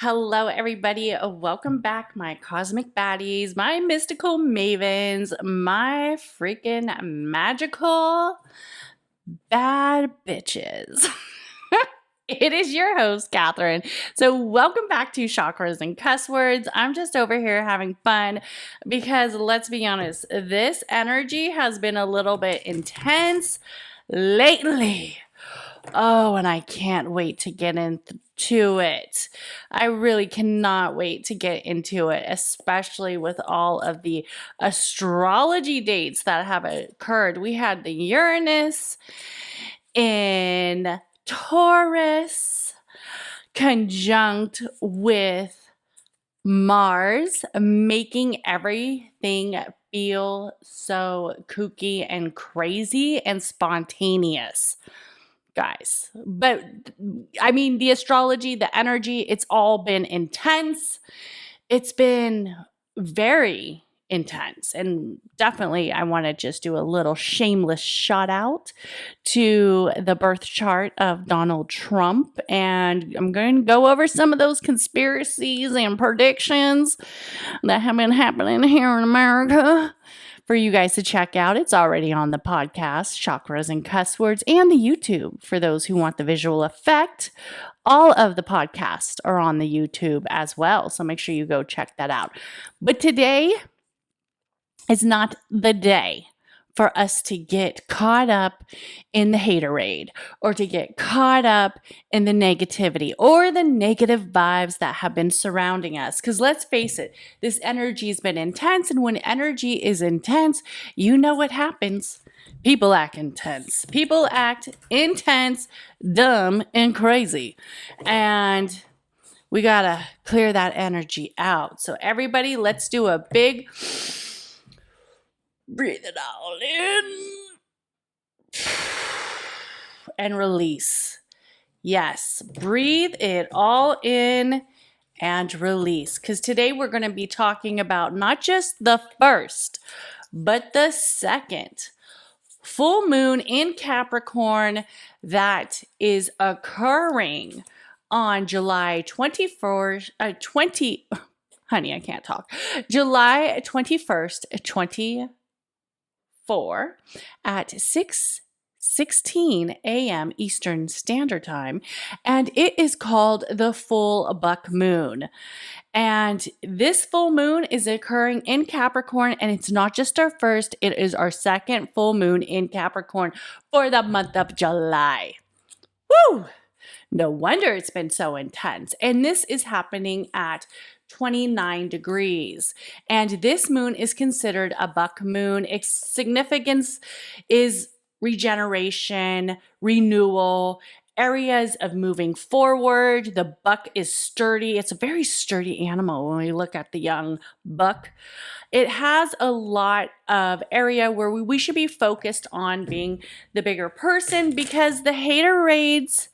Hello, everybody. Welcome back, my cosmic baddies, my mystical mavens, my freaking magical bad bitches. It is your host, Catherine. So, welcome back to Chakras and Cusswords. I'm just over here having fun because let's be honest, this energy has been a little bit intense lately. Oh, and I can't wait to get into it. I really cannot wait to get into it, especially with all of the astrology dates that have occurred. We had the Uranus in Taurus conjunct with Mars, making everything feel so kooky and crazy and spontaneous. Guys, but I mean, the astrology, the energy, it's all been intense. It's been very intense. And definitely, I want to just do a little shameless shout out to the birth chart of Donald Trump. And I'm going to go over some of those conspiracies and predictions that have been happening here in America for you guys to check out. It's already on the podcast, Chakras and Cusswords, and the YouTube for those who want the visual effect. All of the podcasts are on the YouTube as well, so make sure you go check that out. But today is not the day for us to get caught up in the haterade or to get caught up in the negativity or the negative vibes that have been surrounding us. Because let's face it, this energy has been intense. And when energy is intense, you know what happens. People act intense. People act intense, dumb, and crazy. And we got to clear that energy out. So everybody, let's do a big breathe it all in and release. Yes, breathe it all in and release. Because today we're going to be talking about not just the first, but the second full moon in Capricorn that is occurring on July 24th, honey, I can't talk. July 21st, 2024 at 6:16 a.m. Eastern Standard Time, and it is called the full buck moon. And this full moon is occurring in Capricorn, and it's not just our first, it is our second full moon in Capricorn for the month of July. Woo! No wonder it's been so intense. And this is happening at 29 degrees. And this moon is considered a buck moon. Its significance is regeneration, renewal, areas of moving forward. The buck is sturdy. It's a very sturdy animal when we look at the young buck. It has a lot of area where we should be focused on being the bigger person because the hater raids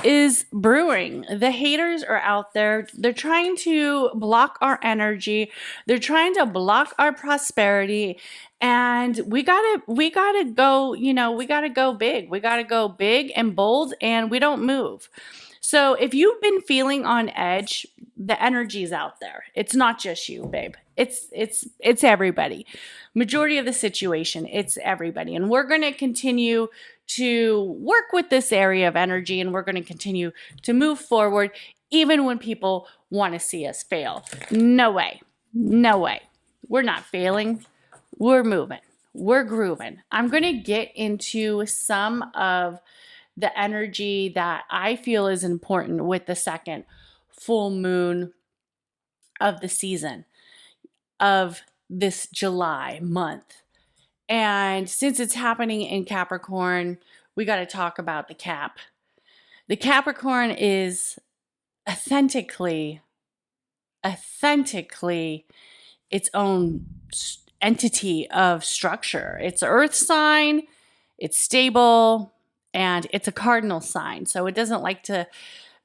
is brewing. The haters are out there. They're trying to block our energy. They're trying to block our prosperity. And we gotta go, we gotta go big. We gotta go big and bold, and we don't move. So if you've been feeling on edge, the energy's out there. It's not just you, babe. It's everybody. Majority of the situation, it's everybody. And we're going to continue to work with this area of energy, and we're going to continue to move forward even when people want to see us fail. No way. No way. We're not failing. We're moving. We're grooving. I'm going to get into some of the energy that I feel is important with the second full moon of the season of this July month. And since it's happening in Capricorn, we got to talk about the Cap. The Capricorn is authentically its own entity of structure. It's an earth sign, it's stable, and it's a cardinal sign. So it doesn't like to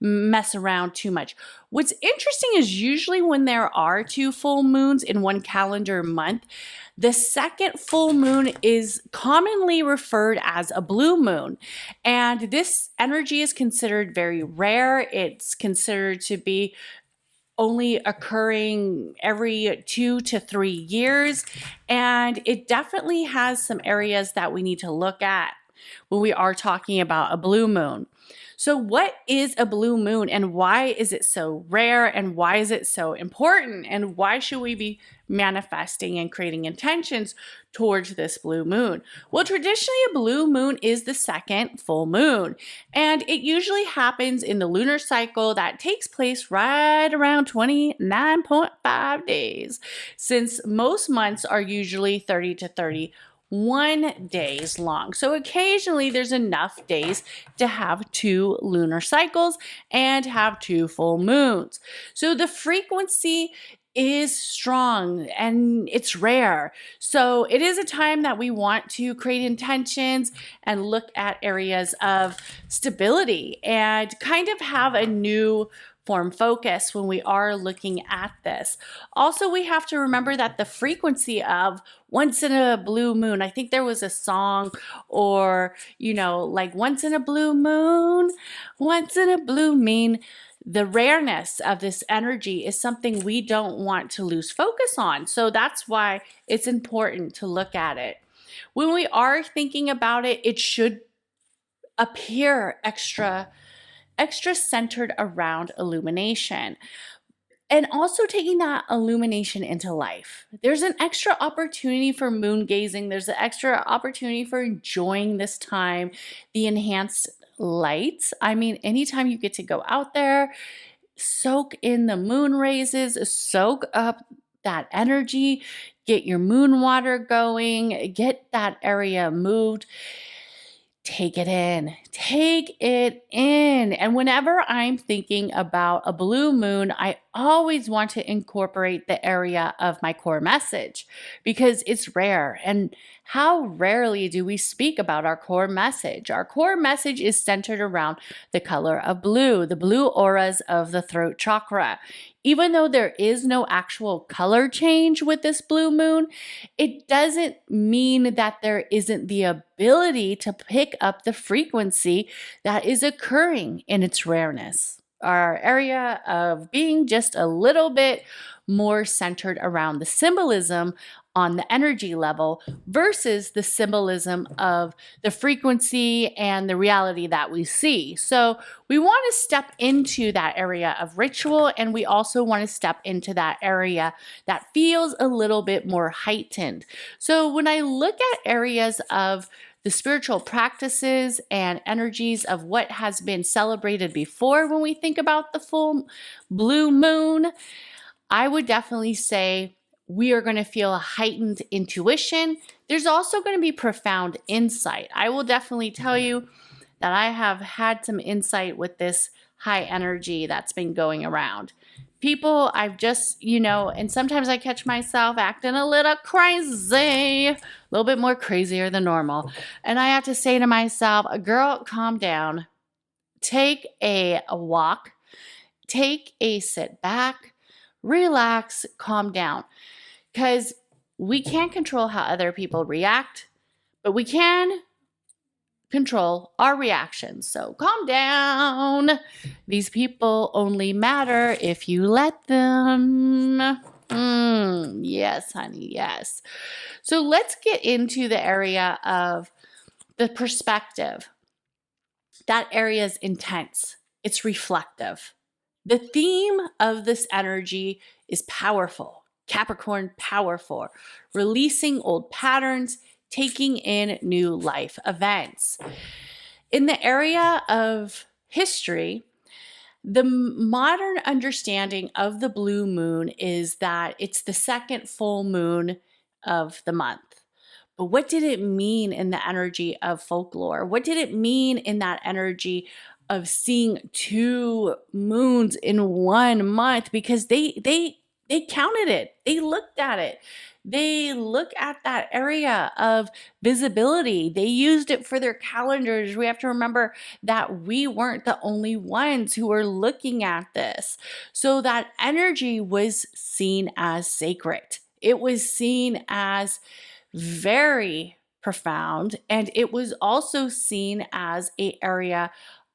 mess around too much. What's interesting is usually when there are two full moons in one calendar month, the second full moon is commonly referred as a blue moon. And this energy is considered very rare. It's considered to be only occurring every 2 to 3 years. And it definitely has some areas that we need to look at when we are talking about a blue moon. So what is a blue moon and why is it so rare and why is it so important and why should we be manifesting and creating intentions towards this blue moon? Well, traditionally a blue moon is the second full moon and it usually happens in the lunar cycle that takes place right around 29.5 days, since most months are usually 30 to 31 days long. So occasionally there's enough days to have 2 lunar cycles and have 2 full moons. So the frequency is strong and it's rare. So it is a time that we want to create intentions and look at areas of stability and kind of have a new form focus when we are looking at this. Also, we have to remember that the frequency of once in a blue moon, I think there was a song or, like once in a blue moon, once in a blue moon. The rareness of this energy is something we don't want to lose focus on. So that's why it's important to look at it. When we are thinking about it, it should appear extra centered around illumination. And also taking that illumination into life. There's an extra opportunity for moon gazing. There's an extra opportunity for enjoying this time, the enhanced lights. I mean, anytime you get to go out there, soak in the moon raises, soak up that energy, get your moon water going, get that area moved. Take it in. Take it in. And whenever I'm thinking about a blue moon, I always want to incorporate the area of my core message because it's rare. And how rarely do we speak about our core message? Our core message is centered around the color of blue, the blue auras of the throat chakra. Even though there is no actual color change with this blue moon, it doesn't mean that there isn't the ability to pick up the frequency that is occurring in its rareness. Our area of being just a little bit more centered around the symbolism on the energy level versus the symbolism of the frequency and the reality that we see. So we want to step into that area of ritual, and we also want to step into that area that feels a little bit more heightened. So when I look at areas of the spiritual practices and energies of what has been celebrated before when we think about the full blue moon, I would definitely say we are going to feel a heightened intuition. There's also going to be profound insight. I will definitely tell you that I have had some insight with this high energy that's been going around. People, I've just, and sometimes I catch myself acting a little crazy, a little bit more crazier than normal. And I have to say to myself, girl, calm down. Take a walk. Take a sit back. Relax, calm down. Because we can't control how other people react, but we can control our reactions. So calm down. These people only matter if you let them. Yes, honey, yes. So let's get into the area of the perspective. That area is intense. It's reflective. The theme of this energy is powerful. Capricorn, powerful. Releasing old patterns, taking in new life events. In the area of history, the modern understanding of the blue moon is that it's the second full moon of the month. But what did it mean in the energy of folklore? What did it mean in that energy of seeing 2 moons in 1 month? Because they counted it. They looked at it. They look at that area of visibility. They used it for their calendars. We have to remember that we weren't the only ones who were looking at this. So that energy was seen as sacred. It was seen as very profound, and it was also seen as an area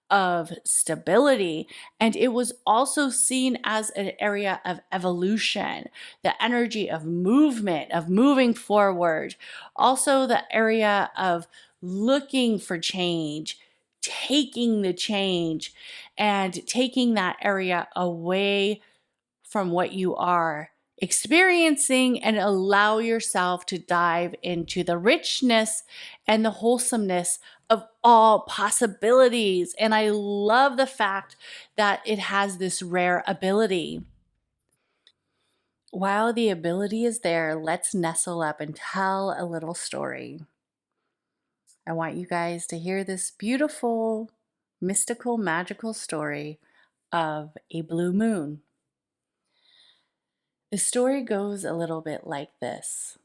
of stability. And it was also seen as an area of evolution, the energy of movement, of moving forward. Also, the area of looking for change, taking the change, and taking that area away from what you are experiencing and allow yourself to dive into the richness and the wholesomeness of all possibilities. And I love the fact that it has this rare ability. While the ability is there, let's nestle up and tell a little story. I want you guys to hear this beautiful, mystical, magical story of a blue moon. The story goes a little bit like this.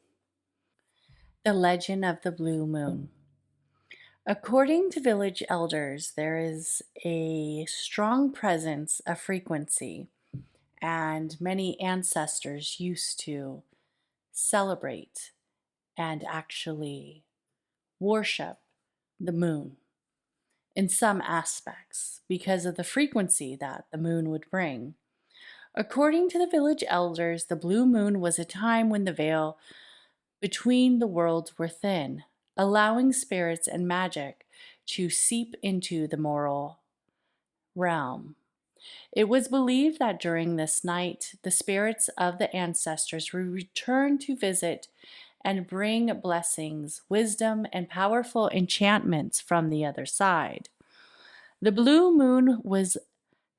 The legend of the blue moon. According to village elders, there is a strong presence of frequency, and many ancestors used to celebrate and actually worship the moon in some aspects because of the frequency that the moon would bring. According to the village elders, the blue moon was a time when the veil between the worlds were thin, allowing spirits and magic to seep into the moral realm. It was believed that during this night, the spirits of the ancestors would return to visit and bring blessings, wisdom, and powerful enchantments from the other side. The blue moon was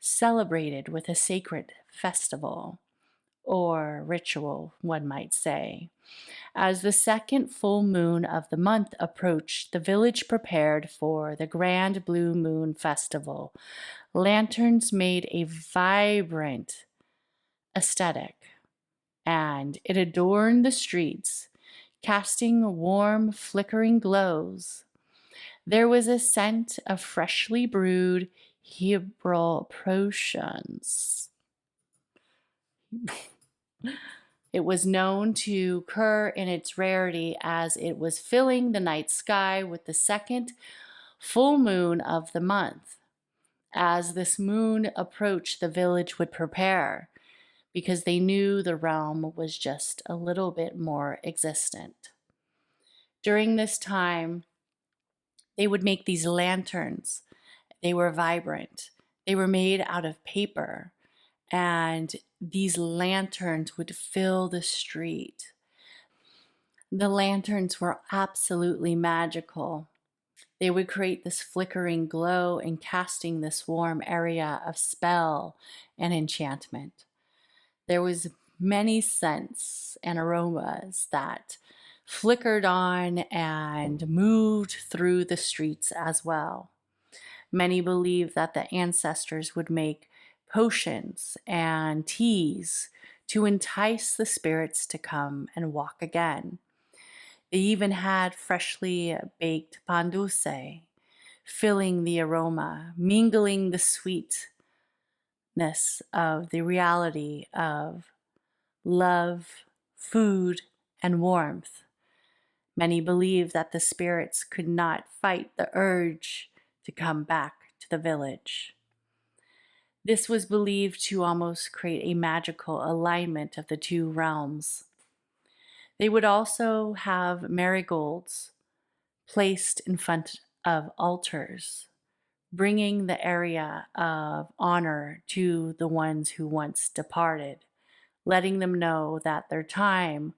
celebrated with a sacred festival, or ritual, one might say. As the second full moon of the month approached, the village prepared for the grand blue moon festival. Lanterns made a vibrant aesthetic, and it adorned the streets, casting warm, flickering glows. There was a scent of freshly brewed herbal potions. It was known to occur in its rarity as it was filling the night sky with the second full moon of the month. As this moon approached, the village would prepare because they knew the realm was just a little bit more existent. During this time, they would make these lanterns. They were vibrant. They were made out of paper, and these lanterns would fill the street. The lanterns were absolutely magical. They would create this flickering glow and casting this warm area of spell and enchantment. There was many scents and aromas that flickered on and moved through the streets as well. Many believe that the ancestors would make potions and teas to entice the spirits to come and walk again. They even had freshly baked pan dulce, filling the aroma, mingling the sweetness of the reality of love, food, and warmth. Many believe that the spirits could not fight the urge to come back to the village. This was believed to almost create a magical alignment of the two realms. They would also have marigolds placed in front of altars, bringing the area of honor to the ones who once departed, letting them know that their time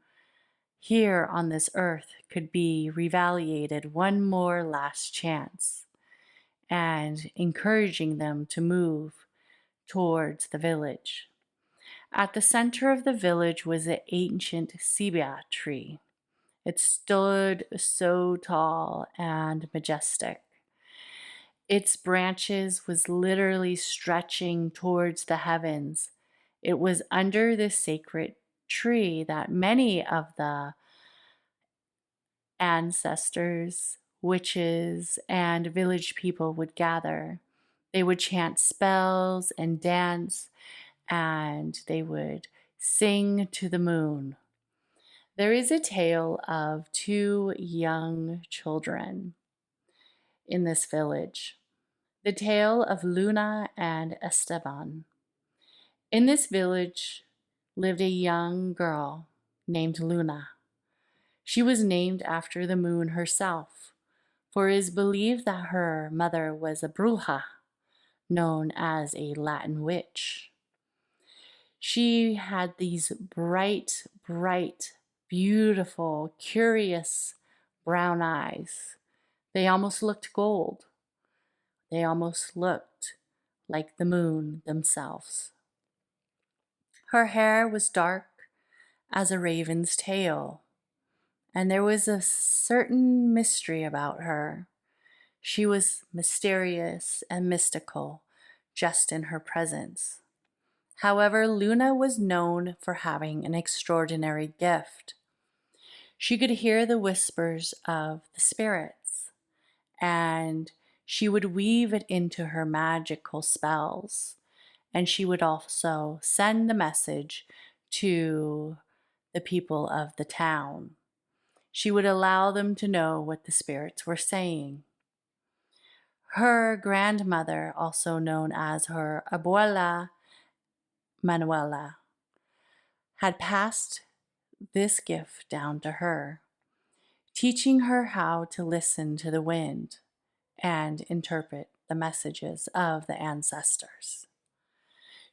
here on this earth could be reevaluated one more last chance, and encouraging them to move towards the village. At the center of the village was an ancient ceiba tree. It stood so tall and majestic. Its branches was literally stretching towards the heavens. It was under this sacred tree that many of the ancestors, witches, and village people would gather. They would chant spells and dance, and they would sing to the moon. There is a tale of two young children in this village. The Tale of Luna and Esteban. In this village lived a young girl named Luna. She was named after the moon herself, for it is believed that her mother was a bruja, known as a Latin witch. She had these bright, bright, beautiful, curious brown eyes. They almost looked gold. They almost looked like the moon themselves. Her hair was dark as a raven's tail, and there was a certain mystery about her. She was mysterious and mystical just in her presence. However, Luna was known for having an extraordinary gift. She could hear the whispers of the spirits, and she would weave it into her magical spells. And she would also send the message to the people of the town. She would allow them to know what the spirits were saying. Her grandmother, also known as her abuela Manuela, had passed this gift down to her, teaching her how to listen to the wind and interpret the messages of the ancestors.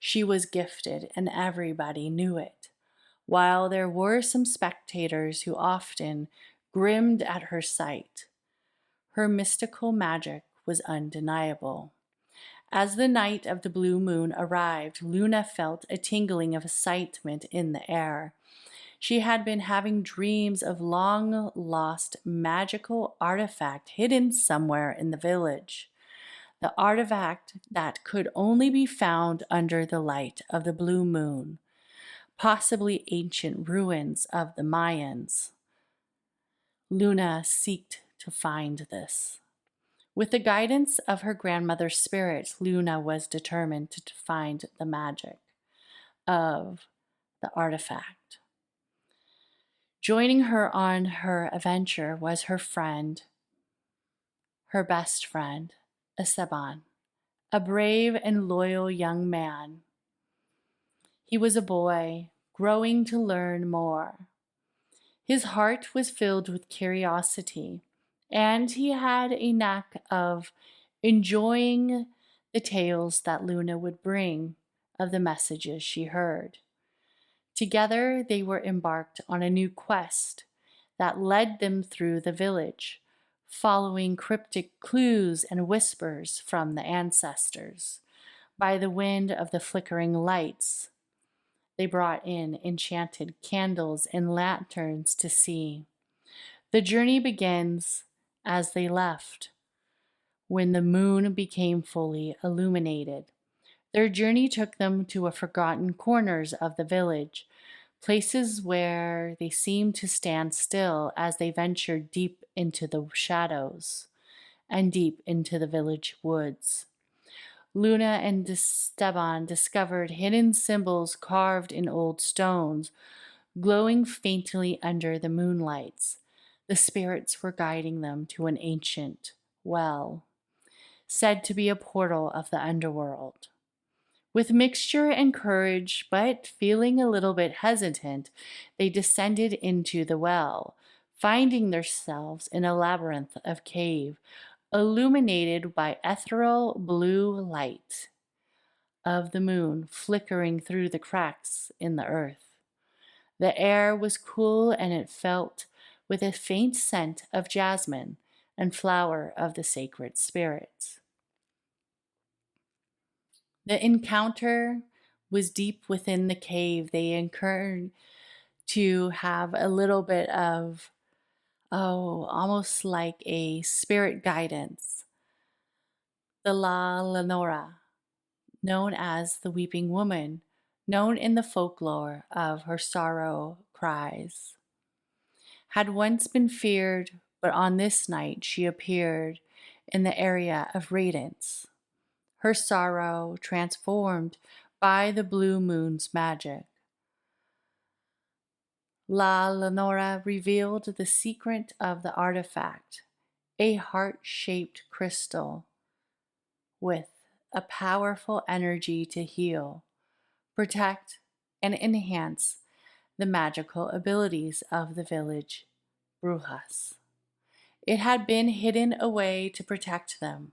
She was gifted, and everybody knew it, while there were some spectators who often grimmed at her sight. Her mystical magic was undeniable. As the night of the blue moon arrived, Luna felt a tingling of excitement in the air. She had been having dreams of long-lost magical artifact hidden somewhere in the village. The artifact that could only be found under the light of the blue moon, possibly ancient ruins of the Mayans. Luna sought to find this. With the guidance of her grandmother's spirit, Luna was determined to find the magic of the artifact. Joining her on her adventure was her friend, her best friend, Esteban, a brave and loyal young man. He was a boy, growing to learn more. His heart was filled with curiosity, and he had a knack of enjoying the tales that Luna would bring of the messages she heard. Together, they were embarked on a new quest that led them through the village, following cryptic clues and whispers from the ancestors. By the wind of the flickering lights, they brought in enchanted candles and lanterns to see. The journey begins as they left, when the moon became fully illuminated. Their journey took them to a forgotten corners of the village, places where they seemed to stand still as they ventured deep into the shadows and deep into the village woods. Luna and Esteban discovered hidden symbols carved in old stones, glowing faintly under the moonlights. The spirits were guiding them to an ancient well, said to be a portal of the underworld. With mixture and courage, but feeling a little bit hesitant, they descended into the well, finding themselves in a labyrinth of cave, illuminated by ethereal blue light of the moon flickering through the cracks in the earth. The air was cool, and it felt with a faint scent of jasmine and flower of the sacred spirits. The encounter was deep within the cave. They incurred to have a little bit of, almost like a spirit guidance. The La Lenora, known as the Weeping Woman, known in the folklore of her sorrow cries, had once been feared, but on this night she appeared in the area of radiance, her sorrow transformed by the blue moon's magic. La Lenora revealed the secret of the artifact, a heart-shaped crystal with a powerful energy to heal, protect, and enhance the magical abilities of the village brujas. It had been hidden away to protect them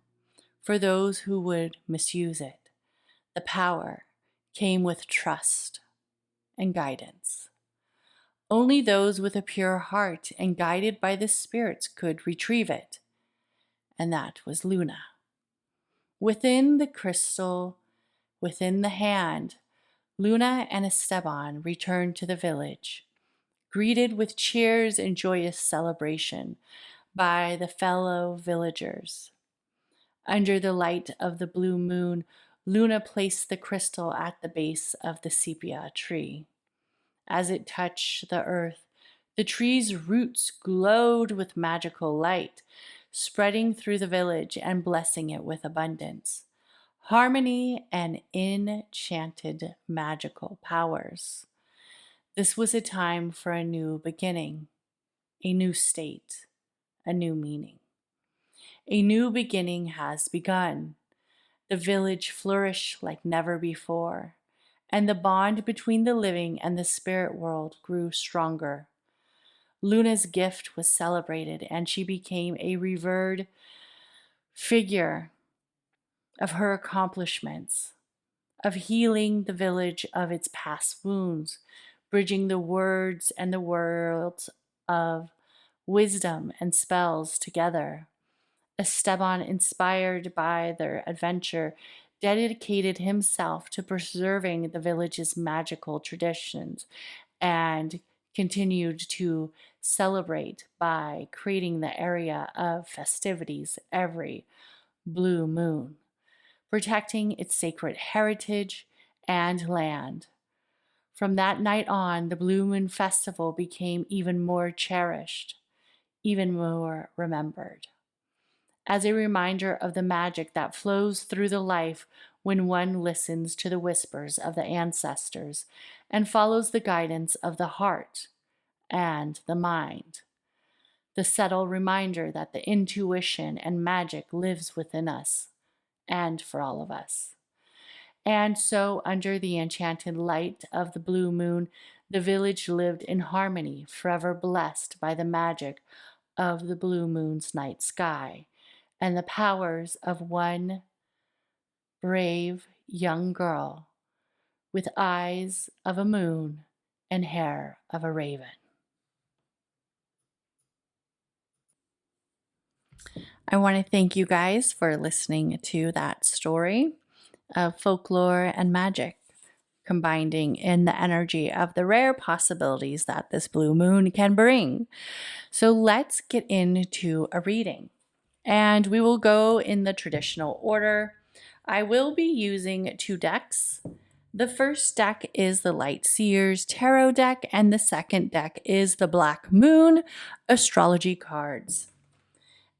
for those who would misuse it. The power came with trust and guidance. Only those with a pure heart and guided by the spirits could retrieve it, and that was Luna. Within the crystal, within the hand, Luna and Esteban returned to the village, greeted with cheers and joyous celebration by the fellow villagers. Under the light of the blue moon, Luna placed the crystal at the base of the sepia tree. As it touched the earth, the tree's roots glowed with magical light, spreading through the village and blessing it with abundance, harmony, and enchanted magical powers. This was a time for a new beginning, a new state, a new meaning. A new beginning has begun. The village flourished like never before, and the bond between the living and the spirit world grew stronger. Luna's gift was celebrated, and she became a revered figure of her accomplishments, of healing the village of its past wounds, bridging the words and the worlds of wisdom and spells together. Esteban, inspired by their adventure, dedicated himself to preserving the village's magical traditions and continued to celebrate by creating the area of festivities every blue moon, protecting its sacred heritage and land. From that night on, the Blue Moon Festival became even more cherished, even more remembered, as a reminder of the magic that flows through the life when one listens to the whispers of the ancestors and follows the guidance of the heart and the mind. The subtle reminder that the intuition and magic lives within us and for all of us. And so, under the enchanted light of the blue moon, the village lived in harmony, forever blessed by the magic of the blue moon's night sky and the powers of one brave young girl with eyes of a moon and hair of a raven. I want to thank you guys for listening to that story of folklore and magic, combining in the energy of the rare possibilities that this blue moon can bring. So let's get into a reading. And we will go in the traditional order. I will be using 2 decks. The first deck is the Light Seers Tarot deck, and the second deck is the Black Moon Astrology cards.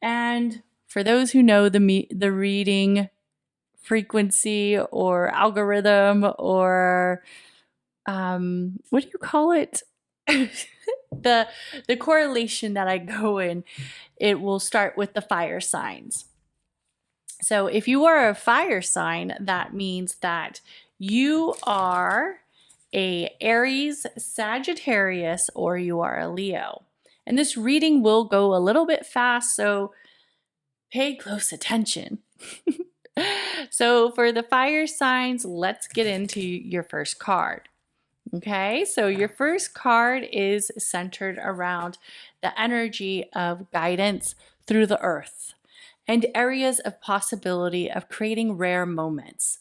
And for those who know the reading frequency or algorithm or what do you call it? the correlation that I go in, it will start with the fire signs. So if you are a fire sign, that means that you are a Aries, Sagittarius, or you are a Leo. And this reading will go a little bit fast, so pay close attention. So for the fire signs, let's get into your first card. Okay, so your first card is centered around the energy of guidance through the earth and areas of possibility of creating rare moments,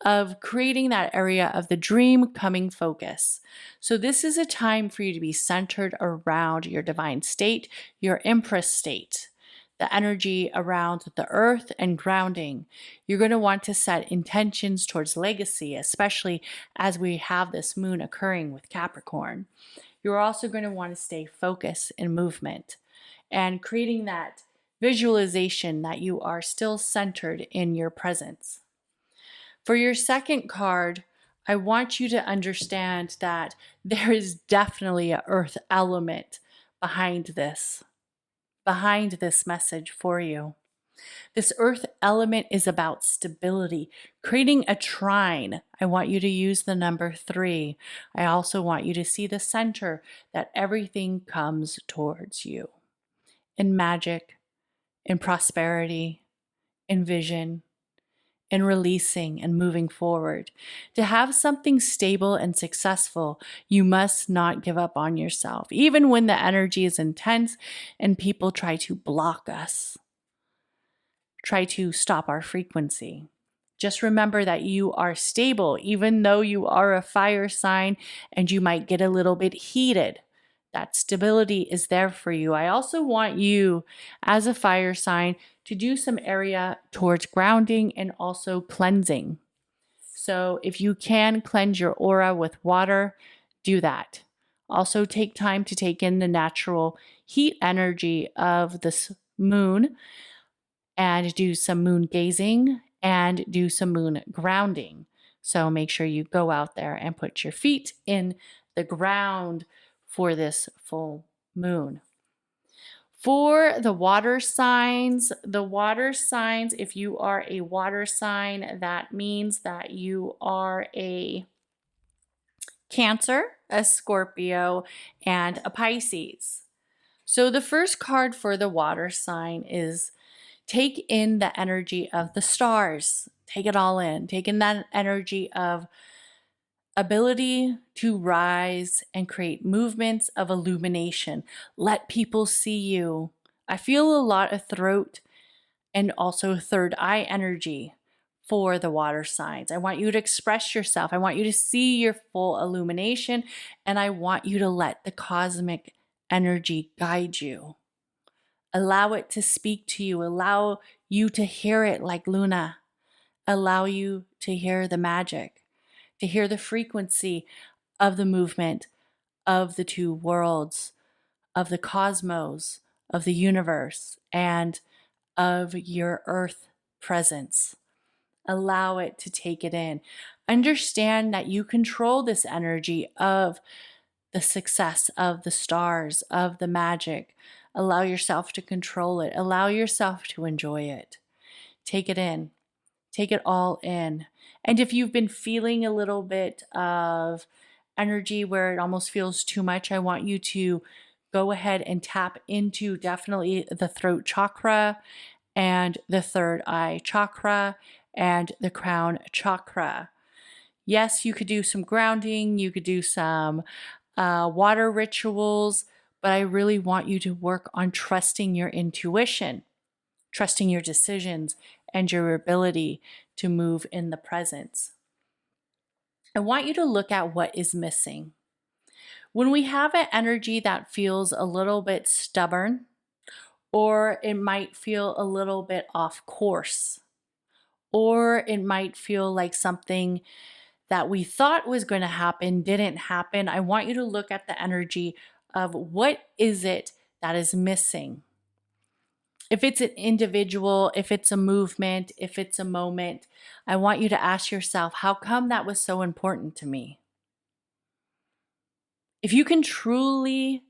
of creating that area of the dream coming focus. So this is a time for you to be centered around your divine state, your empress state, the energy around the earth and grounding. You're going to want to set intentions towards legacy, especially as we have this moon occurring with Capricorn. You're also going to want to stay focused in movement and creating that visualization that you are still centered in your presence. For your second card, I want you to understand that there is definitely an earth element behind this message for you. This earth element is about stability, creating a trine. I want you to use the number 3. I also want you to see the center, that everything comes towards you. In magic, in prosperity, in vision, in releasing and moving forward. To have something stable and successful, you must not give up on yourself, even when the energy is intense and people try to block us, try to stop our frequency. Just remember that you are stable, even though you are a fire sign and you might get a little bit heated. That stability is there for you. I also want you, as a fire sign, to do some area towards grounding and also cleansing. So if you can cleanse your aura with water, do that. Also take time to take in the natural heat energy of the moon and do some moon gazing and do some moon grounding. So make sure you go out there and put your feet in the ground for this full moon. For the water signs, if you are a water sign, that means that you are a Cancer, a Scorpio, and a Pisces. So the first card for the water sign is take in the energy of the stars. Take it all in. Take in that energy of ability to rise and create movements of illumination. Let people see you. I feel a lot of throat and also third eye energy for the water signs. I want you to express yourself. I want you to see your full illumination, and I want you to let the cosmic energy guide you. Allow it to speak to you. Allow you to hear it like Luna. Allow you to hear the magic, to hear the frequency of the movement of the two worlds, of the cosmos, of the universe, and of your earth presence. Allow it to take it in. Understand that you control this energy of the success of the stars, of the magic. Allow yourself to control it. Allow yourself to enjoy it. Take it in. Take it all in. And if you've been feeling a little bit of energy where it almost feels too much, I want you to go ahead and tap into definitely the throat chakra and the third eye chakra and the crown chakra. Yes, you could do some grounding, you could do some water rituals, but I really want you to work on trusting your intuition, trusting your decisions, and your ability to move in the presence. I want you to look at what is missing. When we have an energy that feels a little bit stubborn, or it might feel a little bit off course, or it might feel like something that we thought was going to happen didn't happen, I want you to look at the energy of what is it that is missing. If it's an individual, if it's a movement, if it's a moment, I want you to ask yourself, how come that was so important to me? If you can truly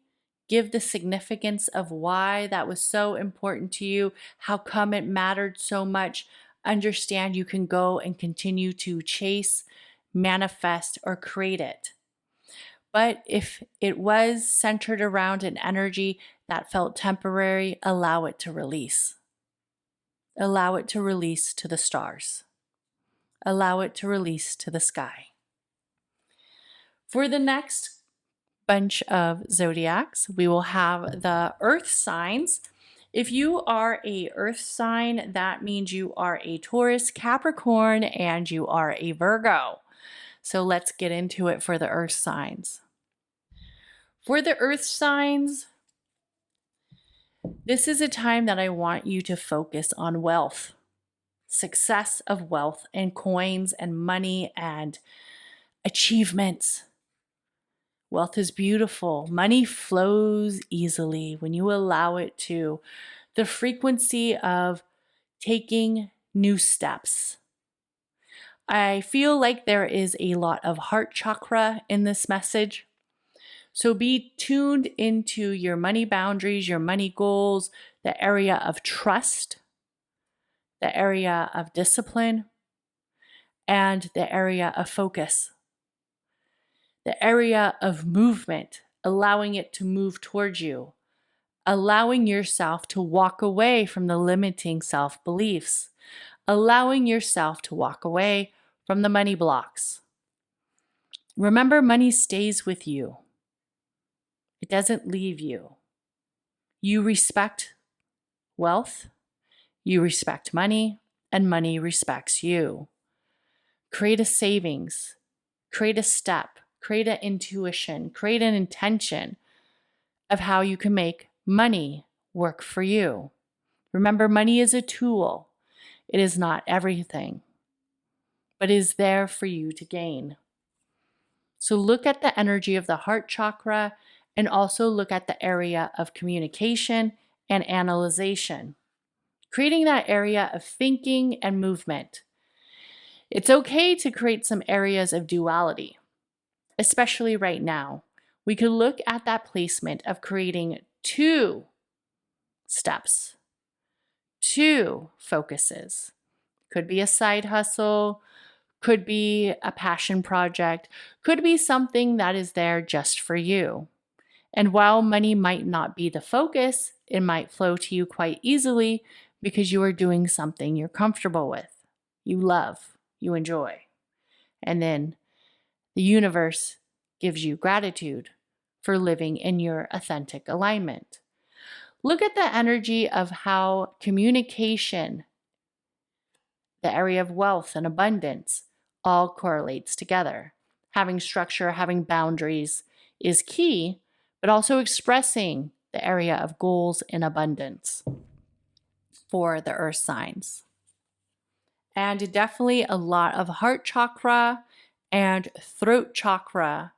give the significance of why that was so important to you, how come it mattered so much, understand you can go and continue to chase, manifest, or create it. But if it was centered around an energy that felt temporary, allow it to release. Allow it to release to the stars. Allow it to release to the sky. For the next bunch of zodiacs, we will have the earth signs. If you are a earth sign, that means you are a Taurus, Capricorn, and you are a Virgo. So let's get into it for the earth signs. For the earth signs, this is a time that I want you to focus on wealth, success of wealth and coins and money and achievements. Wealth is beautiful. Money flows easily when you allow it to. The frequency of taking new steps. I feel like there is a lot of heart chakra in this message. So be tuned into your money boundaries, your money goals, the area of trust. the area of discipline, and the area of focus, the area of movement, allowing it to move towards you, allowing yourself to walk away from the limiting self-beliefs, allowing yourself to walk away from the money blocks. Remember, money stays with you. It doesn't leave you. You respect wealth, you respect money, and money respects you. Create a savings, create a step, create an intuition, create an intention of how you can make money work for you. Remember, money is a tool. It is not everything, but is there for you to gain. So look at the energy of the heart chakra and also look at the area of communication and analyzation, creating that area of thinking and movement. It's okay to create some areas of duality, especially right now. We could look at that placement of creating 2 steps, 2 focuses. Could be a side hustle, could be a passion project, could be something that is there just for you. And while money might not be the focus, it might flow to you quite easily because you are doing something you're comfortable with, you love, you enjoy. And then the universe gives you gratitude for living in your authentic alignment. Look at the energy of how communication, the area of wealth and abundance, all correlates together. Having structure, having boundaries is key, but also expressing the area of goals and abundance for the earth signs. And definitely a lot of heart chakra and throat chakra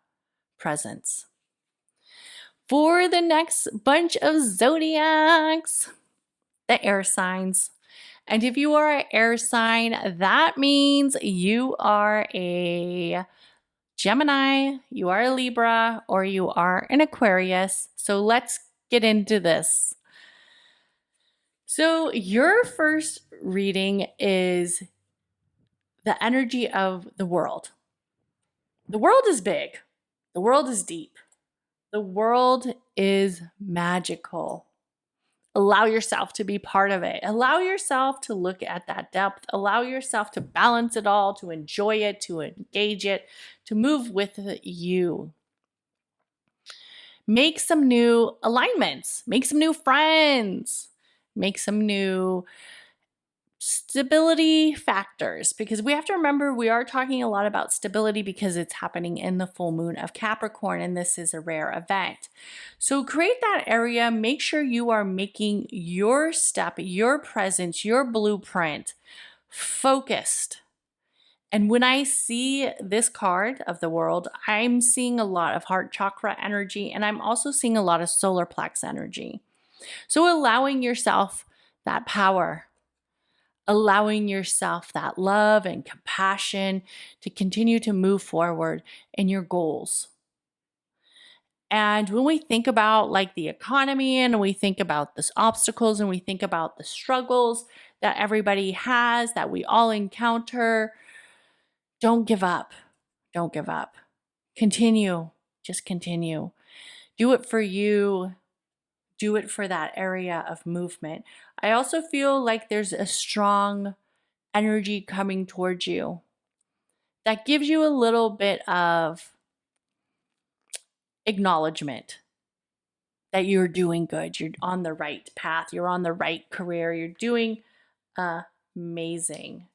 presence. For the next bunch of zodiacs, the air signs. And if you are an air sign, that means you are a Gemini, you are a Libra, or you are an Aquarius. So let's get into this. So your first reading is the energy of the world. The world is big. The world is deep. The world is magical. Allow yourself to be part of it. Allow yourself to look at that depth. Allow yourself to balance it all, to enjoy it, to engage it, to move with you. Make some new alignments. Make some new friends. Make some new stability factors, because we have to remember we are talking a lot about stability because it's happening in the full moon of Capricorn, and this is a rare event. So create that area. Make sure you are making your step, your presence, your blueprint focused. And when I see this card of the world, I'm seeing a lot of heart chakra energy, and I'm also seeing a lot of solar plex energy. So allowing yourself that power, allowing yourself that love and compassion to continue to move forward in your goals. And when we think about like the economy, and we think about the obstacles, and we think about the struggles that everybody has, that we all encounter, don't give up. Don't give up. Continue. Just continue. Do it for you. Do it for that area of movement. I also feel like there's a strong energy coming towards you that gives you a little bit of acknowledgement that you're doing good. You're on the right path. You're on the right career. You're doing amazing.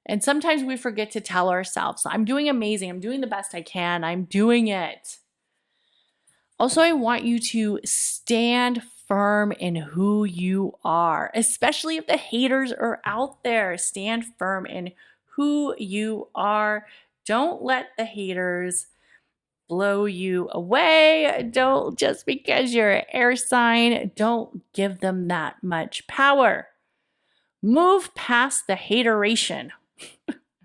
And sometimes we forget to tell ourselves, I'm doing amazing. I'm doing the best I can. I'm doing it. Also, I want you to stand firm in who you are, especially if the haters are out there. Stand firm in who you are. Don't let the haters blow you away. Don't, just because you're an air sign, don't give them that much power. Move past the hateration,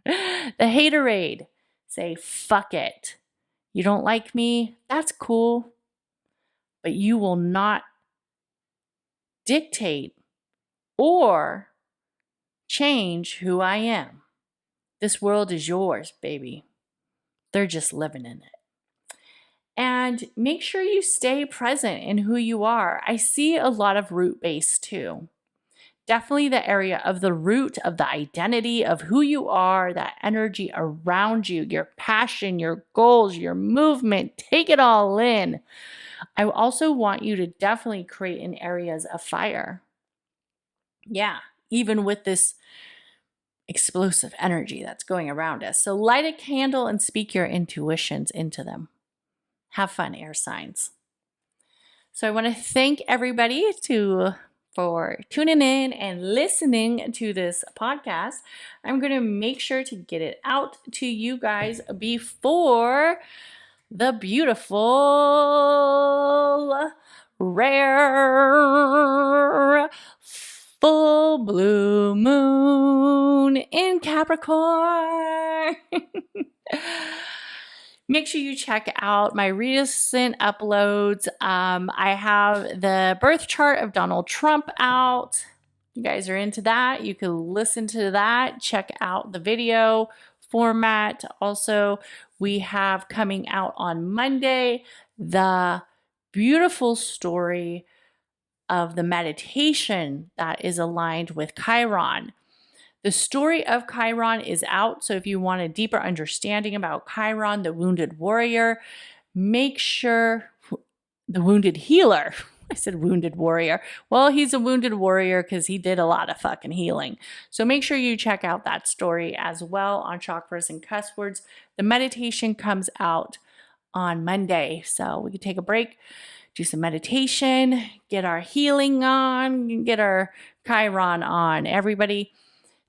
the haterade. Say, fuck it. You don't like me? That's cool. But you will not dictate or change who I am. This world is yours, baby. They're just living in it. And make sure you stay present in who you are. I see a lot of root base too. Definitely the area of the root of the identity of who you are, that energy around you, your passion, your goals, your movement. Take it all in. I also want you to definitely create in areas of fire. Yeah, even with this explosive energy that's going around us. So light a candle and speak your intuitions into them. Have fun, air signs. So I want to thank everybody for tuning in and listening to this podcast. I'm going to make sure to get it out to you guys before the beautiful, rare, full blue moon in Capricorn. Make sure you check out my recent uploads. I have the birth chart of Donald Trump out. You guys are into that. You can listen to that. Check out the video format. Also, we have coming out on Monday the beautiful story of the meditation that is aligned with Chiron. The story of Chiron is out, so if you want a deeper understanding about Chiron, the wounded warrior, make sure the wounded healer. I said wounded warrior. Well, he's a wounded warrior because he did a lot of fucking healing. So make sure you check out that story as well on Chakras and Cusswords. The meditation comes out on Monday, so we can take a break, do some meditation, get our healing on, get our Chiron on. Everybody,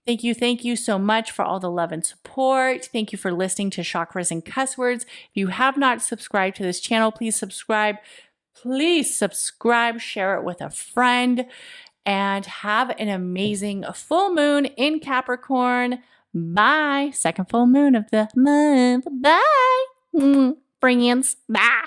thank you so much for all the love and support. Thank you for listening to Chakras and Cusswords. If you have not subscribed to this channel, please subscribe. Please subscribe, share it with a friend, and have an amazing full moon in Capricorn. Bye. Second full moon of the month. Bye. Friends. Bye.